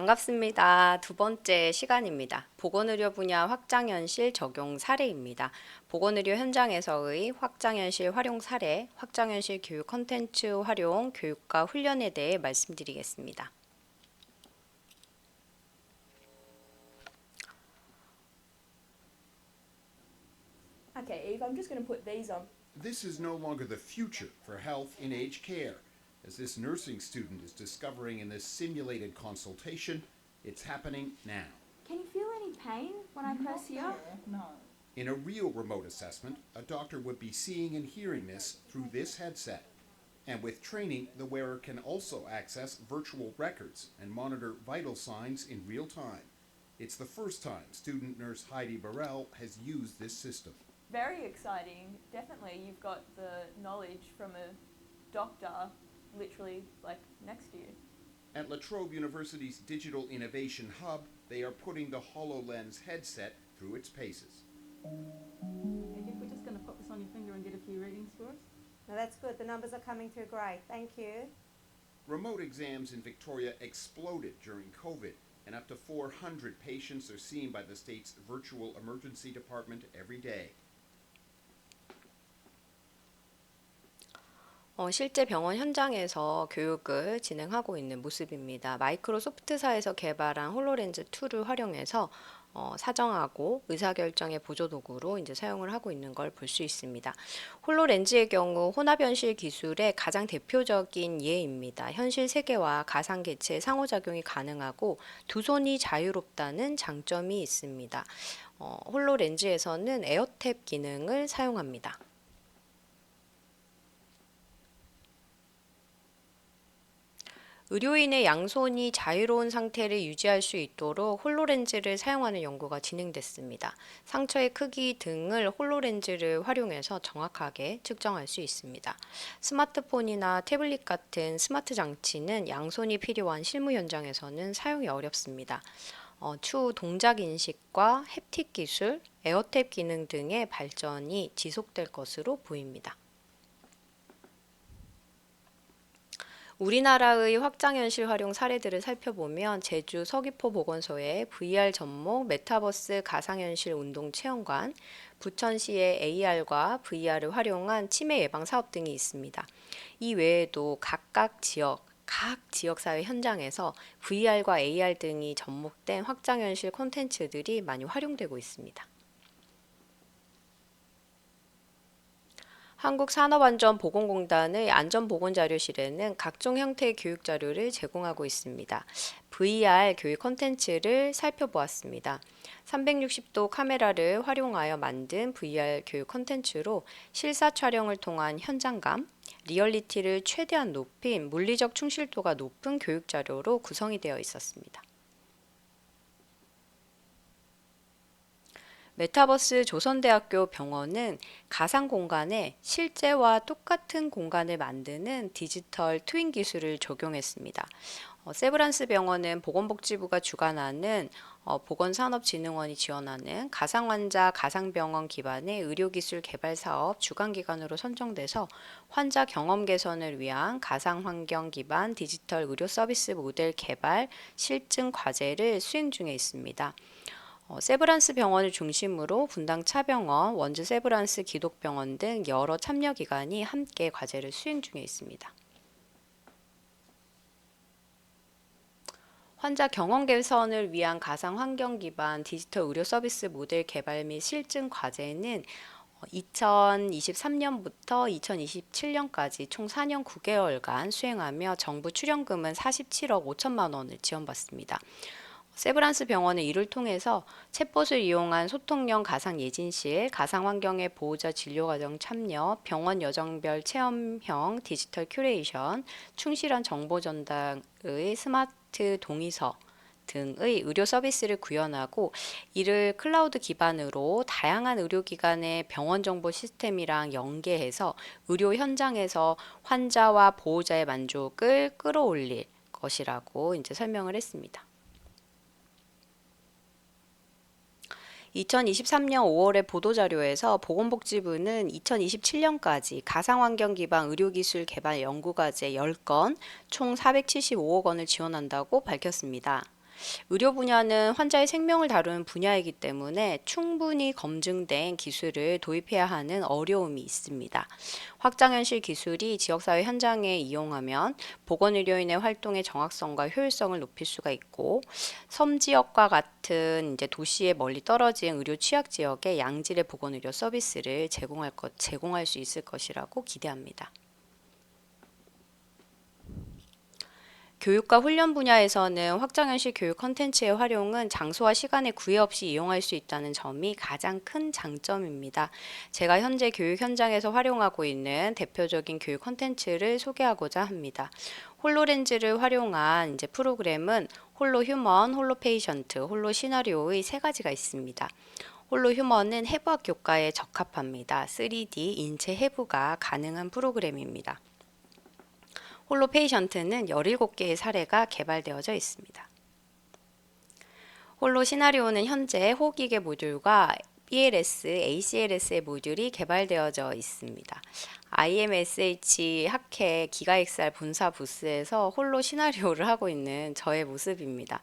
반갑습니다. 두 번째 시간입니다. 보건의료 분야 확장현실 적용 사례입니다. 보건의료 현장에서의 확장현실 활용 사례, 확장현실 교육 콘텐츠 활용, 교육과 훈련에 대해 말씀드리겠습니다. Okay, Eve, I'm just going to put these on. This is no longer the future for health in aged care. As this nursing student is discovering in this simulated consultation, it's happening now. Can you feel any pain when I press here? No. In a real remote assessment, a doctor would be seeing and hearing this through this headset. And with training, the wearer can also access virtual records and monitor vital signs in real time. It's the first time student nurse Heidi Burrell has used this system. Very exciting. Definitely, you've got the knowledge from a doctor literally like next to you. At La Trobe University's Digital Innovation Hub, they are putting the HoloLens headset through its paces. Okay, if we're just going to pop this on your finger and get a few readings for us. No, that's good. The numbers are coming through great. Thank you. Remote exams in Victoria exploded during COVID, and up to 400 patients are seen by the state's virtual emergency department every day. 실제 병원 현장에서 교육을 진행하고 있는 모습입니다. 마이크로소프트사에서 개발한 홀로렌즈 2를 활용해서 사정하고 의사결정의 보조도구로 이제 사용을 하고 있는 걸 볼 수 있습니다. 홀로렌즈의 경우 혼합현실 기술의 가장 대표적인 예입니다. 현실 세계와 가상개체의 상호작용이 가능하고 두 손이 자유롭다는 장점이 있습니다. 홀로렌즈에서는 에어탭 기능을 사용합니다. 의료인의 양손이 자유로운 상태를 유지할 수 있도록 홀로렌즈를 사용하는 연구가 진행됐습니다. 상처의 크기 등을 홀로렌즈를 활용해서 정확하게 측정할 수 있습니다. 스마트폰이나 태블릿 같은 스마트 장치는 양손이 필요한 실무 현장에서는 사용이 어렵습니다. 추후 동작 인식과 햅틱 기술, 에어탭 기능 등의 발전이 지속될 것으로 보입니다. 우리나라의 확장현실 활용 사례들을 살펴보면 제주 서귀포 보건소의 VR 접목 메타버스 가상현실 운동 체험관, 부천시의 AR과 VR을 활용한 치매 예방 사업 등이 있습니다. 이 외에도 각 지역사회 현장에서 VR과 AR 등이 접목된 확장현실 콘텐츠들이 많이 활용되고 있습니다. 한국산업안전보건공단의 안전보건자료실에는 각종 형태의 교육자료를 제공하고 있습니다. VR 교육 콘텐츠를 살펴보았습니다. 360도 카메라를 활용하여 만든 VR 교육 콘텐츠로 실사 촬영을 통한 현장감, 리얼리티를 최대한 높인 물리적 충실도가 높은 교육자료로 구성이 되어 있었습니다. 메타버스 조선대학교 병원은 가상 공간에 실제와 똑같은 공간을 만드는 디지털 트윈 기술을 적용했습니다. 세브란스 병원은 보건복지부가 주관하는 보건산업진흥원이 지원하는 가상환자 가상병원 기반의 의료기술 개발 사업 주관기관으로 선정돼서 환자 경험 개선을 위한 가상환경 기반 디지털 의료 서비스 모델 개발 실증 과제를 수행 중에 있습니다. 세브란스 병원을 중심으로 분당 차병원, 원주 세브란스 기독병원 등 여러 참여기관이 함께 과제를 수행 중에 있습니다. 환자 경험 개선을 위한 가상 환경 기반 디지털 의료 서비스 모델 개발 및 실증 과제는 2023년부터 2027년까지 총 4년 9개월간 수행하며 정부 출연금은 47억 5천만 원을 지원받습니다. 세브란스 병원은 이를 통해서 챗봇을 이용한 소통형 가상 예진실, 가상 환경의 보호자 진료과정 참여, 병원 여정별 체험형 디지털 큐레이션, 충실한 정보 전달의 스마트 동의서 등의 의료 서비스를 구현하고 이를 클라우드 기반으로 다양한 의료기관의 병원 정보 시스템이랑 연계해서 의료 현장에서 환자와 보호자의 만족을 끌어올릴 것이라고 이제 설명을 했습니다. 2023년 5월의 보도자료에서 보건복지부는 2027년까지 가상환경 기반 의료기술 개발 연구과제 10건, 총 475억 원을 지원한다고 밝혔습니다. 의료 분야는 환자의 생명을 다루는 분야이기 때문에 충분히 검증된 기술을 도입해야 하는 어려움이 있습니다. 확장현실 기술이 지역사회 현장에 이용하면 보건의료인의 활동의 정확성과 효율성을 높일 수가 있고, 섬 지역과 같은 이제 도시에 멀리 떨어진 의료 취약 지역에 양질의 보건의료 서비스를 제공할 수 있을 것이라고 기대합니다. 교육과 훈련 분야에서는 확장현실 교육 콘텐츠의 활용은 장소와 시간에 구애 없이 이용할 수 있다는 점이 가장 큰 장점입니다. 제가 현재 교육 현장에서 활용하고 있는 대표적인 교육 콘텐츠를 소개하고자 합니다. 홀로렌즈를 활용한 이제 프로그램은 홀로 휴먼, 홀로 페이션트, 홀로 시나리오의 세 가지가 있습니다. 홀로 휴먼은 해부학 교과에 적합합니다. 3D 인체 해부가 가능한 프로그램입니다. 홀로 페이션트는 17개의 사례가 개발되어져 있습니다. 홀로 시나리오는 현재 호흡기계 모듈과 BLS, ACLS의 모듈이 개발되어져 있습니다. IMSH 학회 기가XR 본사 부스에서 홀로 시나리오를 하고 있는 저의 모습입니다.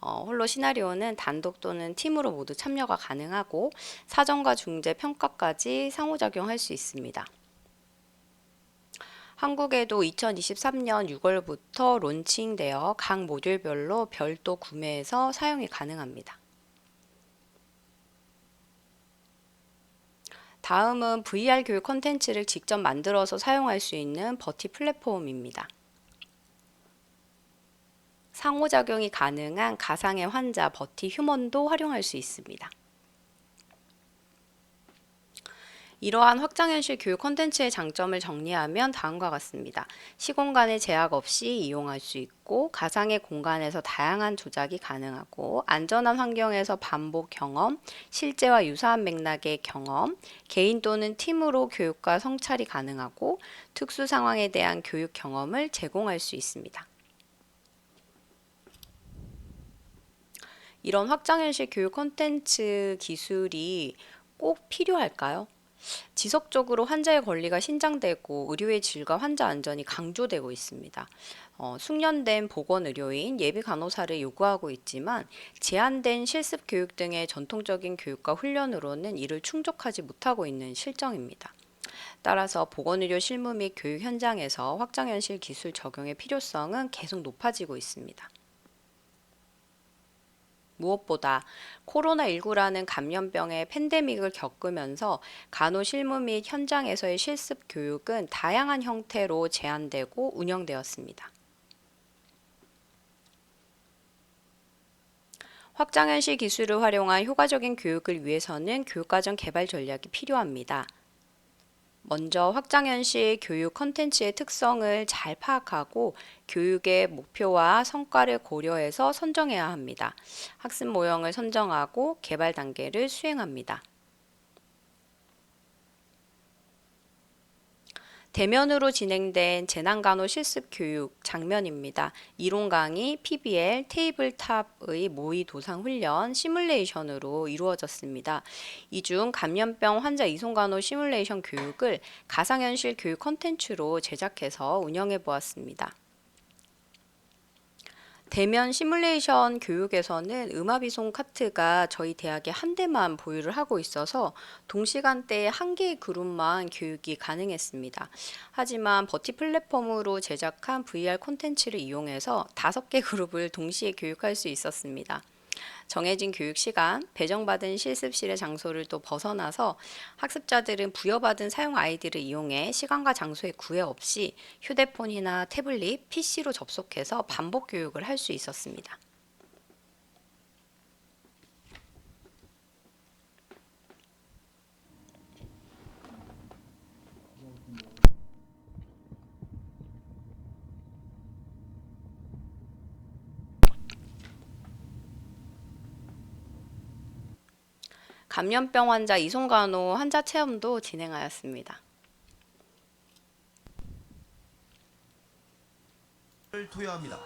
홀로 시나리오는 단독 또는 팀으로 모두 참여가 가능하고 사전과 중재, 평가까지 상호작용할 수 있습니다. 한국에도 2023년 6월부터 론칭되어 각 모듈별로 별도 구매해서 사용이 가능합니다. 다음은 VR 교육 콘텐츠를 직접 만들어서 사용할 수 있는 버티 플랫폼입니다. 상호작용이 가능한 가상의 환자 버티 휴먼도 활용할 수 있습니다. 이러한 확장현실 교육 콘텐츠의 장점을 정리하면 다음과 같습니다. 시공간의 제약 없이 이용할 수 있고, 가상의 공간에서 다양한 조작이 가능하고, 안전한 환경에서 반복 경험, 실제와 유사한 맥락의 경험, 개인 또는 팀으로 교육과 성찰이 가능하고, 특수 상황에 대한 교육 경험을 제공할 수 있습니다. 이런 확장현실 교육 콘텐츠 기술이 꼭 필요할까요? 지속적으로 환자의 권리가 신장되고 의료의 질과 환자 안전이 강조되고 있습니다. 숙련된 보건의료인, 예비간호사를 요구하고 있지만 제한된 실습 교육 등의 전통적인 교육과 훈련으로는 이를 충족하지 못하고 있는 실정입니다. 따라서 보건의료 실무 및 교육 현장에서 확장현실 기술 적용의 필요성은 계속 높아지고 있습니다. 무엇보다 코로나19라는 감염병의 팬데믹을 겪으면서 간호실무 및 현장에서의 실습 교육은 다양한 형태로 제한되고 운영되었습니다. 확장현실 기술을 활용한 효과적인 교육을 위해서는 교육과정 개발 전략이 필요합니다. 먼저 확장현실 교육 콘텐츠의 특성을 잘 파악하고 교육의 목표와 성과를 고려해서 선정해야 합니다. 학습 모형을 선정하고 개발 단계를 수행합니다. 대면으로 진행된 재난간호 실습 교육 장면입니다. 이론 강의, PBL, 테이블탑의 모의 도상 훈련, 시뮬레이션으로 이루어졌습니다. 이 중 감염병 환자 이송간호 시뮬레이션 교육을 가상현실 교육 콘텐츠로 제작해서 운영해 보았습니다. 대면 시뮬레이션 교육에서는 음압이송 카트가 저희 대학에 한 대만 보유를 하고 있어서 동시간대에 한 개의 그룹만 교육이 가능했습니다. 하지만 버티 플랫폼으로 제작한 VR 콘텐츠를 이용해서 5개 그룹을 동시에 교육할 수 있었습니다. 정해진 교육 시간, 배정받은 실습실의 장소를 또 벗어나서 학습자들은 부여받은 사용 아이디를 이용해 시간과 장소에 구애 없이 휴대폰이나 태블릿, PC로 접속해서 반복 교육을 할 수 있었습니다. 감염병 환자 이송간호 환자 체험도 진행하였습니다. 를 투여합니다.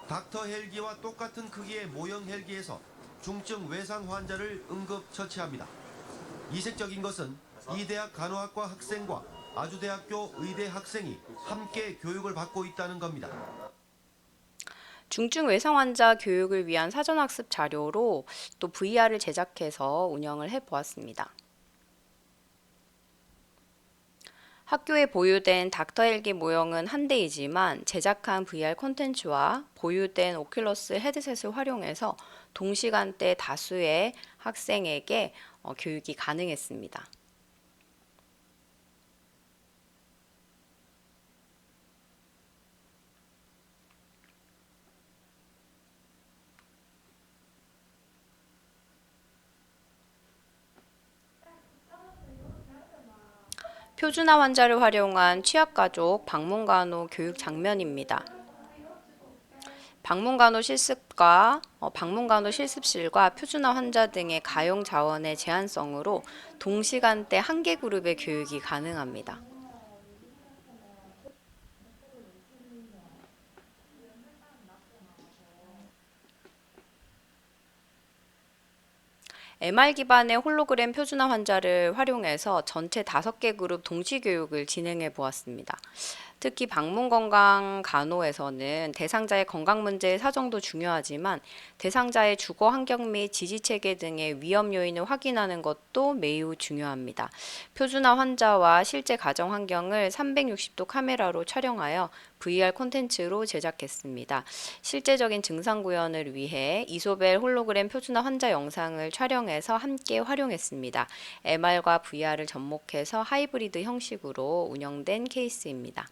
닥터 헬기와 똑같은 크기의 모형 헬기에서 중증 외상 환자를 응급 처치합니다. 이색적인 것은 이 대학 간호학과 학생과 아주대학교 의대 학생이 함께 교육을 받고 있다는 겁니다. 중증 외상 환자 교육을 위한 사전학습 자료로 또 VR을 제작해서 운영을 해보았습니다. 학교에 보유된 닥터 헬기 모형은 한 대이지만 제작한 VR 콘텐츠와 보유된 오큘러스 헤드셋을 활용해서 동시간대 다수의 학생에게 교육이 가능했습니다. 표준화 환자를 활용한 취약가족 방문간호 교육 장면입니다. 방문간호 실습실과 표준화 환자 등의 가용 자원의 제한성으로 동시간대 한 개 그룹의 교육이 가능합니다. MR 기반의 홀로그램 표준화 환자를 활용해서 전체 5개 그룹 동시 교육을 진행해 보았습니다. 특히 방문건강 간호에서는 대상자의 건강 문제의 사정도 중요하지만 대상자의 주거 환경 및 지지체계 등의 위험 요인을 확인하는 것도 매우 중요합니다. 표준화 환자와 실제 가정 환경을 360도 카메라로 촬영하여 VR 콘텐츠로 제작했습니다. 실제적인 증상 구현을 위해 이소벨 홀로그램 표준화 환자 영상을 촬영해서 함께 활용했습니다. MR과 VR을 접목해서 하이브리드 형식으로 운영된 케이스입니다.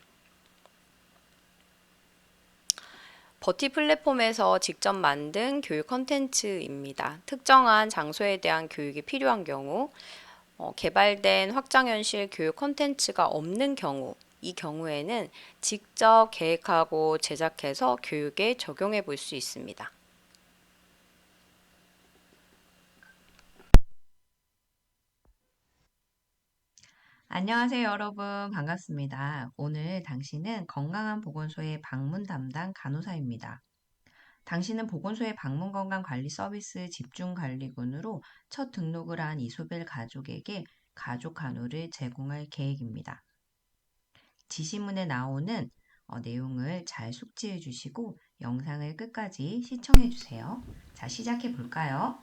버티 플랫폼에서 직접 만든 교육 콘텐츠입니다. 특정한 장소에 대한 교육이 필요한 경우, 개발된 확장현실 교육 콘텐츠가 없는 경우, 이 경우에는 직접 계획하고 제작해서 교육에 적용해 볼 수 있습니다. 안녕하세요, 여러분. 반갑습니다. 오늘 당신은 건강한 보건소의 방문 담당 간호사입니다. 당신은 보건소의 방문 건강 관리 서비스 집중 관리군으로 첫 등록을 한 이소벨 가족에게 가족 간호를 제공할 계획입니다. 지시문에 나오는 내용을 잘 숙지해 주시고 영상을 끝까지 시청해 주세요. 자, 시작해 볼까요?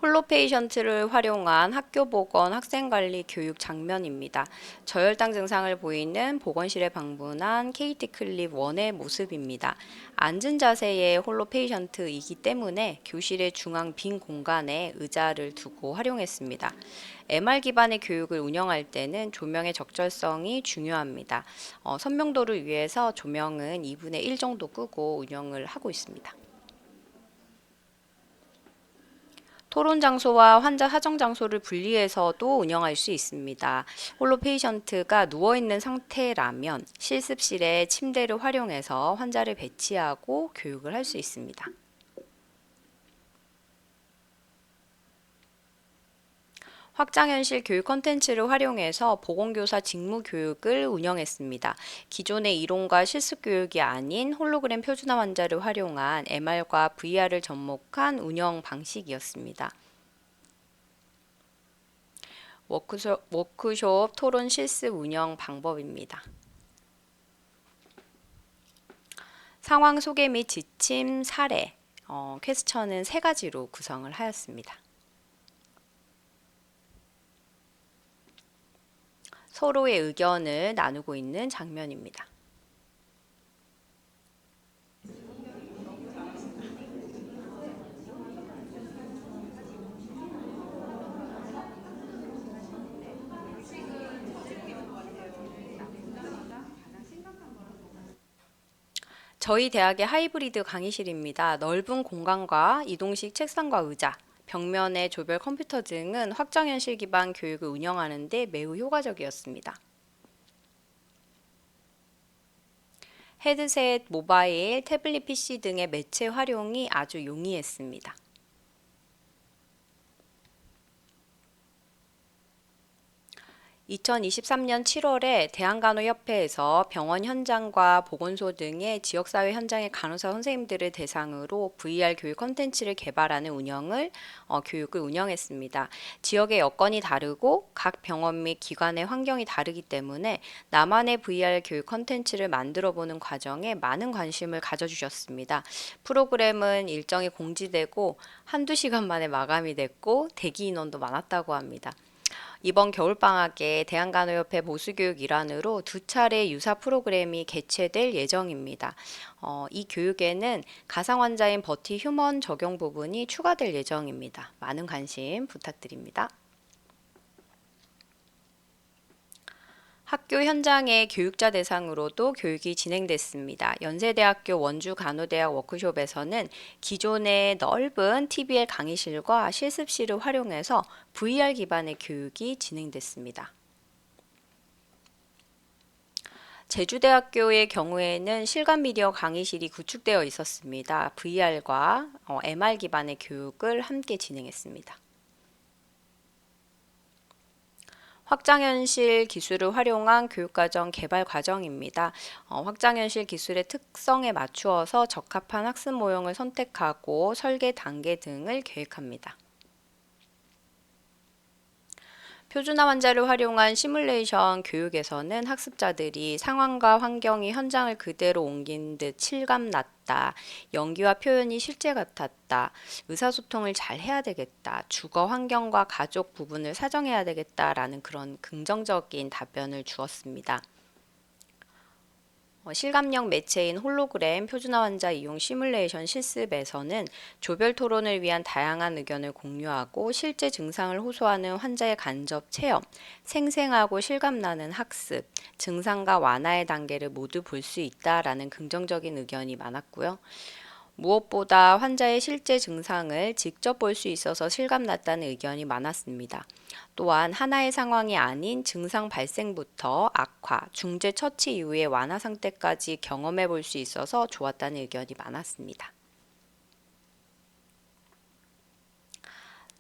홀로페이션트를 활용한 학교 보건 학생관리 교육 장면입니다. 저혈당 증상을 보이는 보건실에 방문한 KT 클립 1의 모습입니다. 앉은 자세의 홀로페이션트이기 때문에 교실의 중앙 빈 공간에 의자를 두고 활용했습니다. MR 기반의 교육을 운영할 때는 조명의 적절성이 중요합니다. 선명도를 위해서 조명은 2분의 1 정도 끄고 운영을 하고 있습니다. 토론 장소와 환자 사정 장소를 분리해서도 운영할 수 있습니다. 홀로 페이션트가 누워있는 상태라면 실습실에 침대를 활용해서 환자를 배치하고 교육을 할 수 있습니다. 확장현실 교육 콘텐츠를 활용해서 보건교사 직무 교육을 운영했습니다. 기존의 이론과 실습 교육이 아닌 홀로그램 표준화 환자를 활용한 MR과 VR을 접목한 운영 방식이었습니다. 워크숍 토론 실습 운영 방법입니다. 상황 소개 및 지침 사례, 퀘스천은 3가지로 구성을 하였습니다. 서로의 의견을 나누고 있는 장면입니다. 저희 대학의 하이브리드 강의실입니다. 넓은 공간과 이동식 책상과 의자, 벽면의 조별 컴퓨터 등은 확장현실 기반 교육을 운영하는 데 매우 효과적이었습니다. 헤드셋, 모바일, 태블릿 PC 등의 매체 활용이 아주 용이했습니다. 2023년 7월에 대한간호협회에서 병원 현장과 보건소 등의 지역사회 현장의 간호사 선생님들을 대상으로 VR 교육 콘텐츠를 개발하는 교육을 운영했습니다. 지역의 여건이 다르고 각 병원 및 기관의 환경이 다르기 때문에 나만의 VR 교육 콘텐츠를 만들어보는 과정에 많은 관심을 가져주셨습니다. 프로그램은 일정이 공지되고 한두 시간 만에 마감이 됐고 대기 인원도 많았다고 합니다. 이번 겨울방학에 대한간호협회 보수교육 일환으로 2차례 유사 프로그램이 개최될 예정입니다. 이 교육에는 가상환자인 버티 휴먼 적용 부분이 추가될 예정입니다. 많은 관심 부탁드립니다. 학교 현장의 교육자 대상으로도 교육이 진행됐습니다. 연세대학교 원주간호대학 워크숍에서는 기존의 넓은 TBL 강의실과 실습실을 활용해서 VR 기반의 교육이 진행됐습니다. 제주대학교의 경우에는 실감 미디어 강의실이 구축되어 있었습니다. VR과 MR 기반의 교육을 함께 진행했습니다. 확장현실 기술을 활용한 교육과정 개발 과정입니다. 확장현실 기술의 특성에 맞추어서 적합한 학습 모형을 선택하고 설계 단계 등을 계획합니다. 표준화 환자를 활용한 시뮬레이션 교육에서는 학습자들이 상황과 환경이 현장을 그대로 옮긴 듯 실감 났다, 연기와 표현이 실제 같았다, 의사소통을 잘 해야 되겠다, 주거 환경과 가족 부분을 사정해야 되겠다라는 그런 긍정적인 답변을 주었습니다. 실감형 매체인 홀로그램 표준화 환자 이용 시뮬레이션 실습에서는 조별 토론을 위한 다양한 의견을 공유하고 실제 증상을 호소하는 환자의 간접 체험, 생생하고 실감나는 학습, 증상과 완화의 단계를 모두 볼 수 있다라는 긍정적인 의견이 많았고요. 무엇보다 환자의 실제 증상을 직접 볼 수 있어서 실감났다는 의견이 많았습니다. 또한 하나의 상황이 아닌 증상 발생부터 악화, 중재 처치 이후의 완화 상태까지 경험해 볼 수 있어서 좋았다는 의견이 많았습니다.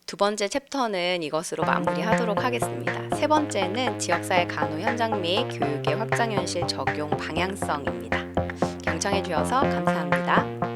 두 번째 챕터는 이것으로 마무리하도록 하겠습니다. 세 번째는 지역사회 간호 현장 및 교육의 확장현실 적용 방향성입니다. 경청해 주셔서 감사합니다.